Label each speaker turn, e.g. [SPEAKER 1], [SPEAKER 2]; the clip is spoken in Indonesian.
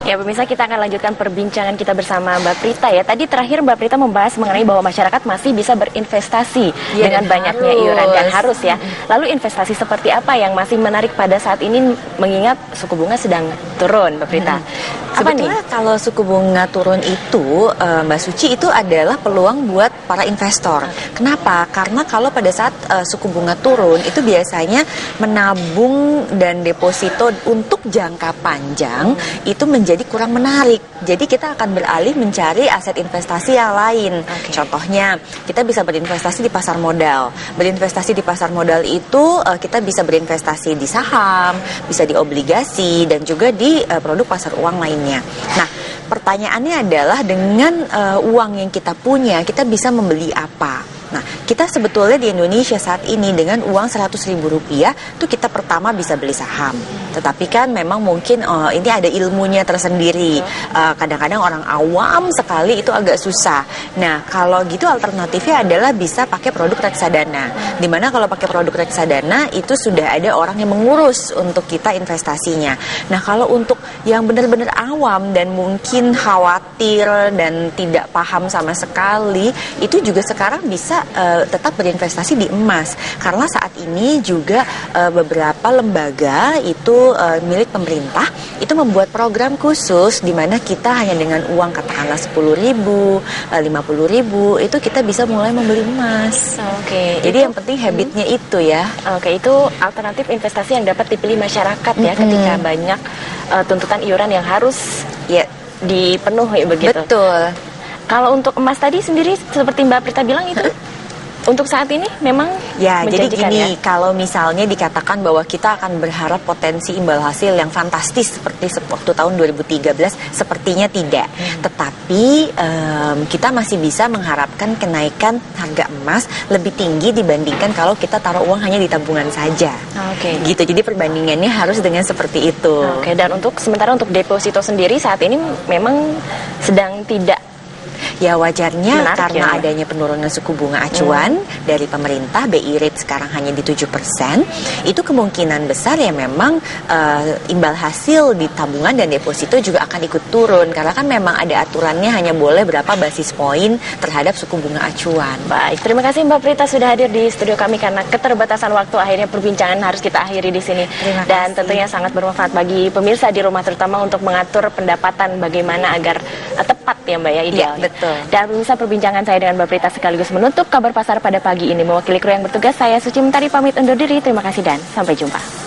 [SPEAKER 1] Ya pemirsa, kita akan lanjutkan perbincangan kita bersama Mbak Prita ya. Tadi terakhir Mbak Prita membahas mengenai bahwa masyarakat masih bisa berinvestasi dengan banyaknya iuran dan harus ya. Lalu investasi seperti apa yang masih menarik pada saat ini mengingat suku bunga sedang turun, Mbak Prita? Apa
[SPEAKER 2] Sebetulnya kalau suku bunga turun itu, Mbak Suci, itu adalah peluang buat para investor. Kenapa? Karena kalau pada saat suku bunga turun itu biasanya menabung dan deposito untuk jangka panjang itu menjadi kurang menarik. Jadi kita akan beralih mencari aset investasi yang lain. Contohnya, kita bisa berinvestasi di pasar modal. Berinvestasi di pasar modal itu kita bisa berinvestasi di saham, bisa di obligasi, dan juga di produk pasar uang lainnya. Nah, pertanyaannya adalah dengan uang yang kita punya, kita bisa membeli apa? Nah, kita sebetulnya di Indonesia saat ini dengan uang Rp100.000 tuh kita pertama bisa beli saham. Tetapi kan memang mungkin ini ada ilmunya tersendiri. Kadang-kadang orang awam sekali itu agak susah. Nah, kalau gitu alternatifnya adalah bisa pakai produk reksadana. Dimana kalau pakai produk reksadana itu sudah ada orang yang mengurus untuk kita investasinya. Nah, kalau untuk yang benar-benar awam dan mungkin khawatir dan tidak paham sama sekali, itu juga sekarang bisa tetap berinvestasi di emas, karena saat ini juga beberapa lembaga itu milik pemerintah itu membuat program khusus di mana kita hanya dengan uang katakanlah 10.000, 50.000 itu kita bisa mulai membeli emas. Jadi yang penting habitnya itu ya.
[SPEAKER 1] Itu alternatif investasi yang dapat dipilih masyarakat ya ketika banyak tuntutan iuran yang harus dipenuhi begitu.
[SPEAKER 2] Betul.
[SPEAKER 1] Kalau untuk emas tadi sendiri seperti Mbak Prita bilang itu untuk saat ini memang
[SPEAKER 2] jadi gini,
[SPEAKER 1] ya?
[SPEAKER 2] Kalau misalnya dikatakan bahwa kita akan berharap potensi imbal hasil yang fantastis seperti waktu tahun 2013, sepertinya tidak. Tetapi kita masih bisa mengharapkan kenaikan harga emas lebih tinggi dibandingkan kalau kita taruh uang hanya di tabungan saja. Gitu, jadi perbandingannya harus dengan seperti itu.
[SPEAKER 1] Dan sementara untuk deposito sendiri saat ini memang sedang tidak.
[SPEAKER 2] Ya wajarnya
[SPEAKER 1] menarik,
[SPEAKER 2] karena adanya penurunan suku bunga acuan dari pemerintah, BI rate sekarang hanya di 7%, itu kemungkinan besar ya memang imbal hasil di tabungan dan deposito juga akan ikut turun, karena kan memang ada aturannya hanya boleh berapa basis poin terhadap suku bunga acuan.
[SPEAKER 1] Baik, terima kasih Mbak Prita sudah hadir di studio kami, karena keterbatasan waktu akhirnya perbincangan harus kita akhiri di sini. Dan tentunya sangat bermanfaat bagi pemirsa di rumah, terutama untuk mengatur pendapatan bagaimana agar tepat ya Mbak ya, idealnya.
[SPEAKER 2] Ya, betul.
[SPEAKER 1] Dan pemirsa, perbincangan saya dengan Mbak Prita sekaligus menutup kabar pasar pada pagi ini. Mewakili kru yang bertugas, saya Suci Mentari pamit undur diri. Terima kasih dan sampai jumpa.